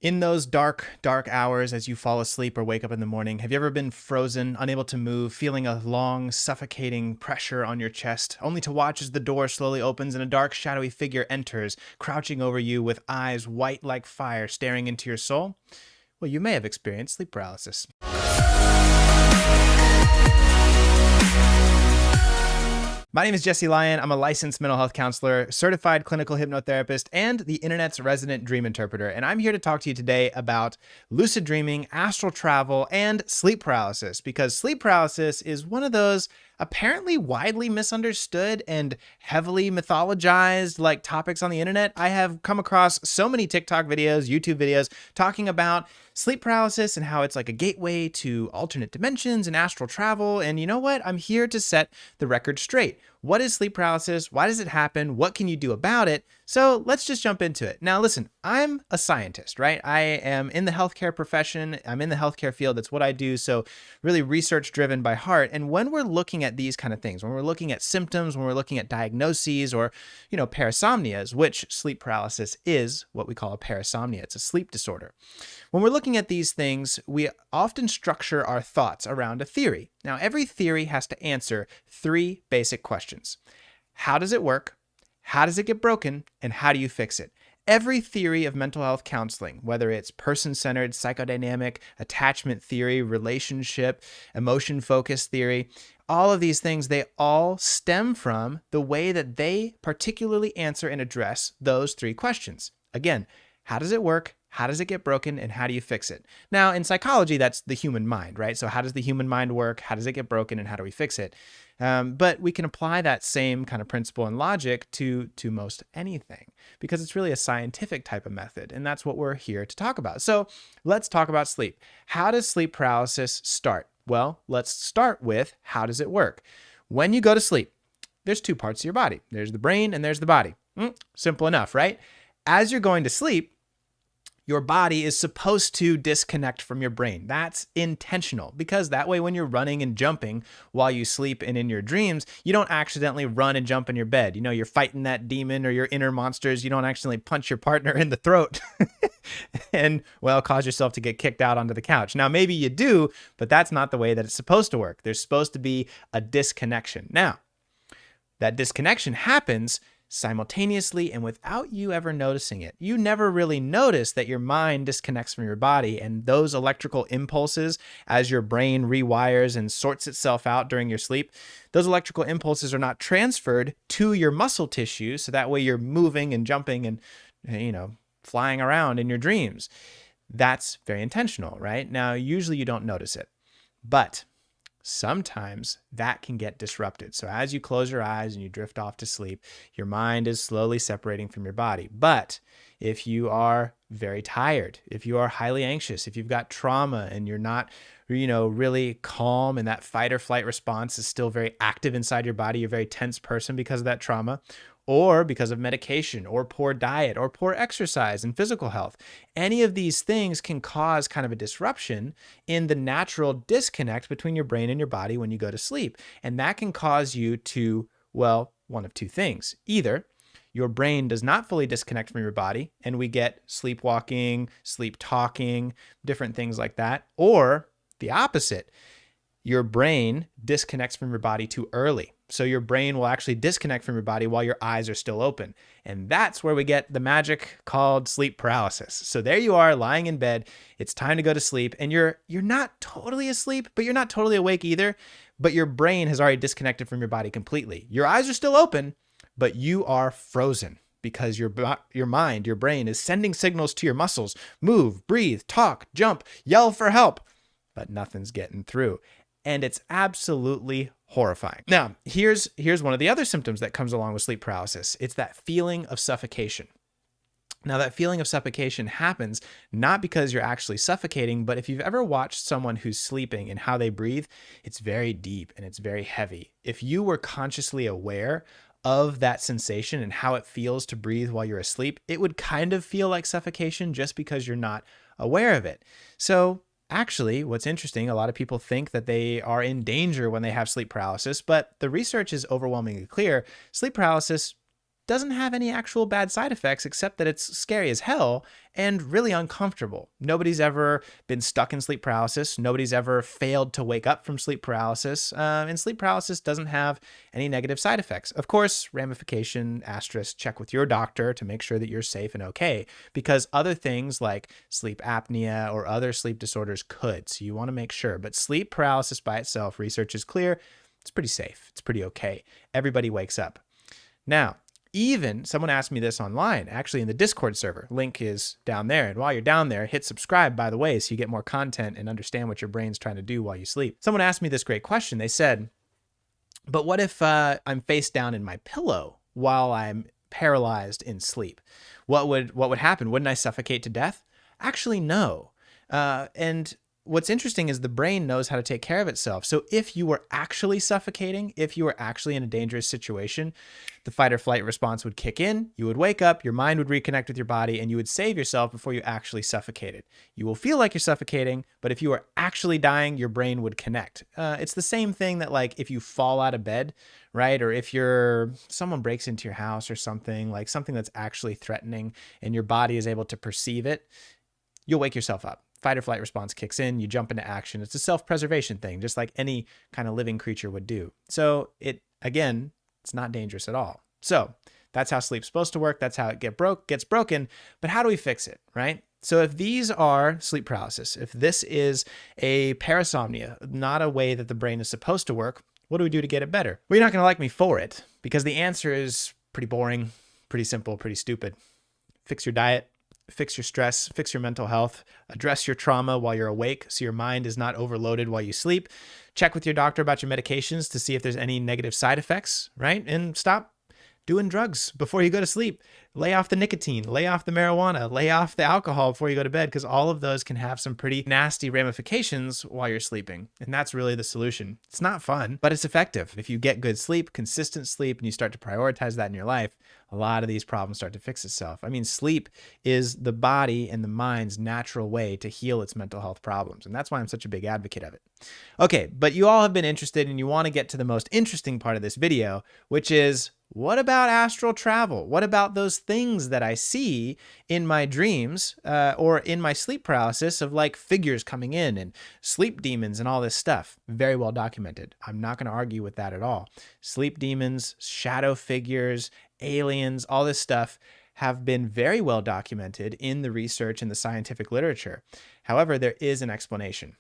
In those dark, dark hours as you fall asleep or wake up in the morning, have you ever been frozen, unable to move, feeling a long, suffocating pressure on your chest, only to watch as the door slowly opens and a dark, shadowy figure enters, crouching over you with eyes white like fire staring into your soul? Well, you may have experienced sleep paralysis. My name is Jesse Lyon. I'm a licensed mental health counselor, certified clinical hypnotherapist, and the internet's resident dream interpreter. And I'm here to talk to you today about lucid dreaming, astral travel, and sleep paralysis, because sleep paralysis is one of those apparently widely misunderstood and heavily mythologized topics on the internet. I have come across so many TikTok videos, YouTube videos talking about sleep paralysis and how it's like a gateway to alternate dimensions and astral travel. And you know what? I'm here to set the record straight. What is sleep paralysis? Why does it happen? What can you do about it? So let's just jump into it. Now, listen, I'm a scientist, right? I am in the healthcare profession. I'm in the healthcare field. That's what I do. So really research driven by heart. And when we're looking at these kind of things, when we're looking at symptoms, when we're looking at diagnoses or, parasomnias, which sleep paralysis is what we call a parasomnia. It's a sleep disorder. When we're looking at these things, we often structure our thoughts around a theory. Now, every theory has to answer three basic questions. How does it work? How does it get broken? And how do you fix it? Every theory of mental health counseling, whether it's person-centered, psychodynamic, attachment theory, relationship, emotion-focused theory, all of these things, they all stem from the way that they particularly answer and address those three questions. Again, how does it work? How does it get broken? And how do you fix it? Now, in psychology, that's the human mind, right? So how does the human mind work? How does it get broken? And how do we fix it? But we can apply that same kind of principle and logic to most anything, because it's really a scientific type of method. And that's what we're here to talk about. So let's talk about sleep. How does sleep paralysis start? Well, let's start with how does it work? When you go to sleep, there's two parts of your body. There's the brain and there's the body. Simple enough, right? As you're going to sleep, your body is supposed to disconnect from your brain. That's intentional, because that way when you're running and jumping while you sleep and in your dreams, you don't accidentally run and jump in your bed. You're fighting that demon or your inner monsters. You don't accidentally punch your partner in the throat and, cause yourself to get kicked out onto the couch. Now, maybe you do, but that's not the way that it's supposed to work. There's supposed to be a disconnection. Now, that disconnection happens simultaneously and without you ever noticing it. You never really notice that your mind disconnects from your body, and those electrical impulses, as your brain rewires and sorts itself out during your sleep, those electrical impulses are not transferred to your muscle tissue, so that way you're moving and jumping and, flying around in your dreams. That's very intentional, right? Now, usually you don't notice it, but sometimes that can get disrupted. So as you close your eyes and you drift off to sleep, your mind is slowly separating from your body. But if you are very tired, if you are highly anxious, if you've got trauma and you're not, really calm and that fight or flight response is still very active inside your body, you're a very tense person because of that trauma, or because of medication or poor diet or poor exercise and physical health. Any of these things can cause kind of a disruption in the natural disconnect between your brain and your body when you go to sleep. And that can cause you to, one of two things. Either your brain does not fully disconnect from your body and we get sleepwalking, sleep talking, different things like that, or the opposite. Your brain disconnects from your body too early. So your brain will actually disconnect from your body while your eyes are still open. And that's where we get the magic called sleep paralysis. So there you are lying in bed. It's time to go to sleep and you're not totally asleep, but you're not totally awake either. But your brain has already disconnected from your body completely. Your eyes are still open, but you are frozen because your mind, your brain is sending signals to your muscles. Move, breathe, talk, jump, yell for help, but nothing's getting through. And it's absolutely horrifying. Now, here's one of the other symptoms that comes along with sleep paralysis. It's that feeling of suffocation. Now, that feeling of suffocation happens not because you're actually suffocating, but if you've ever watched someone who's sleeping and how they breathe, it's very deep and it's very heavy. If you were consciously aware of that sensation and how it feels to breathe while you're asleep, it would kind of feel like suffocation just because you're not aware of it. So actually, what's interesting, a lot of people think that they are in danger when they have sleep paralysis, but the research is overwhelmingly clear. Sleep paralysis doesn't have any actual bad side effects except that it's scary as hell and really uncomfortable. Nobody's ever been stuck in sleep paralysis. Nobody's ever failed to wake up from sleep paralysis. And sleep paralysis doesn't have any negative side effects. Of course, ramification, asterisk, check with your doctor to make sure that you're safe and okay, because other things like sleep apnea or other sleep disorders could. So you want to make sure. But sleep paralysis by itself, research is clear, it's pretty safe. It's pretty okay. Everybody wakes up. Now, even someone asked me this online, actually in the Discord server. Link is down there. And while you're down there, hit subscribe, by the way, so you get more content and understand what your brain's trying to do while you sleep. Someone asked me this great question. They said, but what if I'm face down in my pillow while I'm paralyzed in sleep? What would happen? Wouldn't I suffocate to death? Actually, no. And what's interesting is the brain knows how to take care of itself. So if you were actually suffocating, if you were actually in a dangerous situation, the fight or flight response would kick in, you would wake up, your mind would reconnect with your body, and you would save yourself before you actually suffocated. You will feel like you're suffocating, but if you are actually dying, your brain would connect. It's the same thing that, like, if you fall out of bed, right? Or if someone breaks into your house or something, like something that's actually threatening and your body is able to perceive it, you'll wake yourself up. Fight or flight response kicks in, you jump into action. It's a self-preservation thing, just like any kind of living creature would do. So again, it's not dangerous at all. So that's how sleep's supposed to work. That's how it gets broken. But how do we fix it, right? So if these are sleep paralysis, if this is a parasomnia, not a way that the brain is supposed to work, what do we do to get it better? Well, you're not going to like me for it, because the answer is pretty boring, pretty simple, pretty stupid. Fix your diet. Fix your stress, fix your mental health, address your trauma while you're awake so your mind is not overloaded while you sleep. Check with your doctor about your medications to see if there's any negative side effects, right? And stop doing drugs before you go to sleep. Lay off the nicotine, lay off the marijuana, lay off the alcohol before you go to bed, because all of those can have some pretty nasty ramifications while you're sleeping. And that's really the solution. It's not fun, but it's effective. If you get good sleep, consistent sleep, and you start to prioritize that in your life, a lot of these problems start to fix itself. I mean, sleep is the body and the mind's natural way to heal its mental health problems. And that's why I'm such a big advocate of it. Okay, but you all have been interested and you want to get to the most interesting part of this video, which is, what about astral travel? What about those things that I see in my dreams or in my sleep paralysis of like figures coming in and sleep demons and all this stuff? Very well documented. I'm not going to argue with that at all. Sleep demons, shadow figures, aliens, all this stuff have been very well documented in the research and the scientific literature. However, there is an explanation.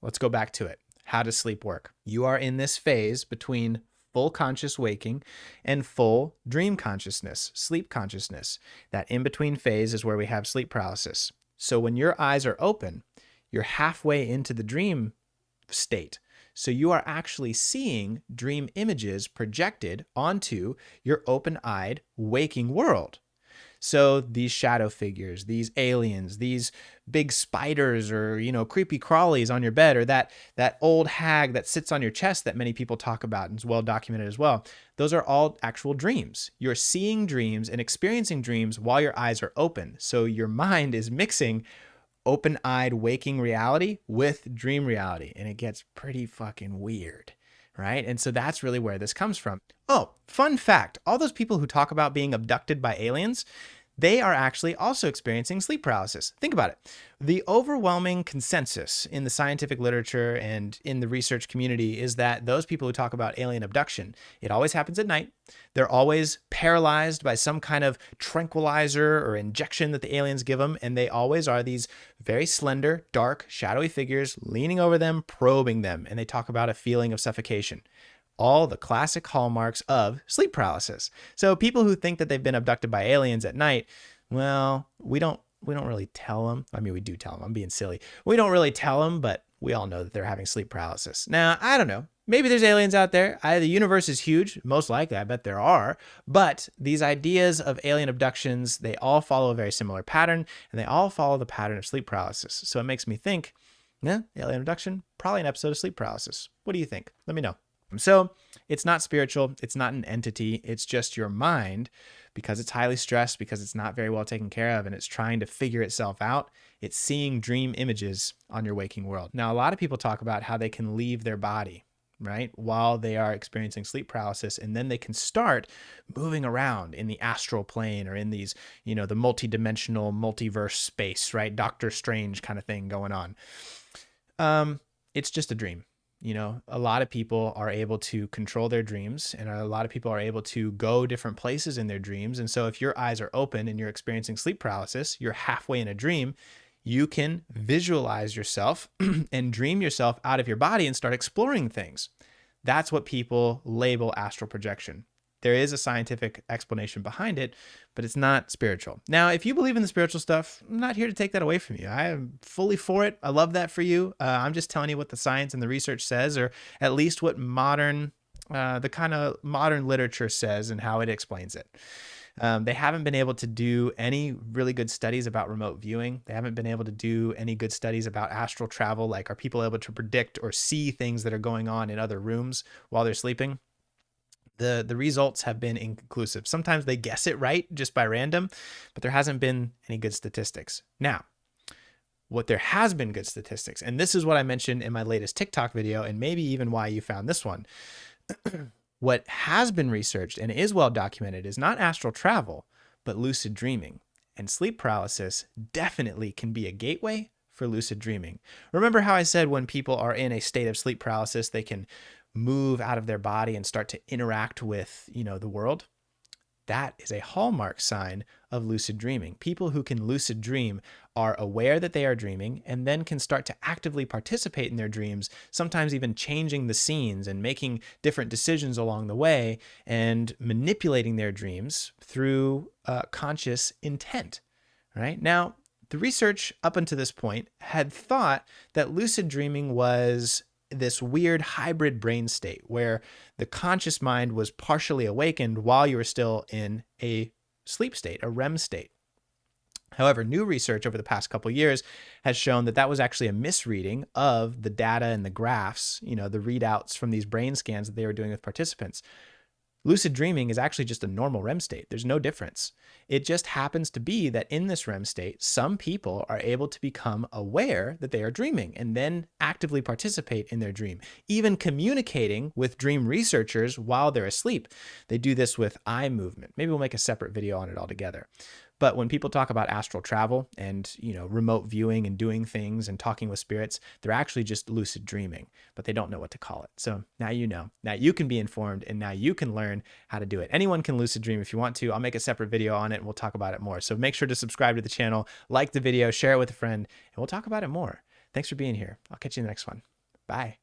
Let's go back to it. How does sleep work? You are in this phase between full conscious waking and full dream consciousness, sleep consciousness. That in-between phase is where we have sleep paralysis. So when your eyes are open, you're halfway into the dream state. So you are actually seeing dream images projected onto your open-eyed waking world. So these shadow figures, these aliens, these big spiders or, creepy crawlies on your bed, or that old hag that sits on your chest that many people talk about and is well documented as well. Those are all actual dreams. You're seeing dreams and experiencing dreams while your eyes are open. So your mind is mixing open-eyed waking reality with dream reality, and it gets pretty fucking weird, right? And so that's really where this comes from. Oh, fun fact, all those people who talk about being abducted by aliens, they are actually also experiencing sleep paralysis. Think about it. The overwhelming consensus in the scientific literature and in the research community is that those people who talk about alien abduction, it always happens at night. They're always paralyzed by some kind of tranquilizer or injection that the aliens give them, and they always are these very slender, dark, shadowy figures leaning over them, probing them, and they talk about a feeling of suffocation. All the classic hallmarks of sleep paralysis. So people who think that they've been abducted by aliens at night, well, we don't really tell them. I mean, we do tell them. I'm being silly. We don't really tell them, but we all know that they're having sleep paralysis. Now, I don't know. Maybe there's aliens out there. The universe is huge. Most likely, I bet there are. But these ideas of alien abductions, they all follow a very similar pattern, and they all follow the pattern of sleep paralysis. So it makes me think, alien abduction, probably an episode of sleep paralysis. What do you think? Let me know. So it's not spiritual. It's not an entity. It's just your mind, because it's highly stressed, because it's not very well taken care of, and it's trying to figure itself out. It's seeing dream images on your waking world. Now, a lot of people talk about how they can leave their body, right, while they are experiencing sleep paralysis. And then they can start moving around in the astral plane or in these, the multidimensional multiverse space, right? Doctor Strange kind of thing going on. It's just a dream. A lot of people are able to control their dreams, and a lot of people are able to go different places in their dreams. And so if your eyes are open and you're experiencing sleep paralysis, you're halfway in a dream, you can visualize yourself and dream yourself out of your body and start exploring things. That's what people label astral projection. There is a scientific explanation behind it, but it's not spiritual. Now, if you believe in the spiritual stuff, I'm not here to take that away from you. I am fully for it. I love that for you. I'm just telling you what the science and the research says, or at least what the kind of modern literature says and how it explains it. They haven't been able to do any really good studies about remote viewing. They haven't been able to do any good studies about astral travel, like are people able to predict or see things that are going on in other rooms while they're sleeping? The results have been inconclusive. Sometimes they guess it right just by random, but there hasn't been any good statistics. Now, what there has been good statistics, and this is what I mentioned in my latest TikTok video, and maybe even why you found this one. What has been researched and is well documented is not astral travel, but lucid dreaming. And sleep paralysis definitely can be a gateway for lucid dreaming. Remember how I said when people are in a state of sleep paralysis, they can move out of their body and start to interact with, the world? That is a hallmark sign of lucid dreaming. People who can lucid dream are aware that they are dreaming and then can start to actively participate in their dreams, sometimes even changing the scenes and making different decisions along the way and manipulating their dreams through conscious intent, right? Now, the research up until this point had thought that lucid dreaming was this weird hybrid brain state where the conscious mind was partially awakened while you were still in a sleep state, a REM state. However, new research over the past couple of years has shown that that was actually a misreading of the data and the graphs, the readouts from these brain scans that they were doing with participants. Lucid dreaming is actually just a normal REM state. There's no difference. It just happens to be that in this REM state, some people are able to become aware that they are dreaming and then actively participate in their dream, even communicating with dream researchers while they're asleep. They do this with eye movement. Maybe we'll make a separate video on it altogether. But when people talk about astral travel and, remote viewing and doing things and talking with spirits, they're actually just lucid dreaming, but they don't know what to call it. So now you know. Now you can be informed, and now you can learn how to do it. Anyone can lucid dream if you want to. I'll make a separate video on it and we'll talk about it more. So make sure to subscribe to the channel, like the video, share it with a friend, and we'll talk about it more. Thanks for being here. I'll catch you in the next one. Bye.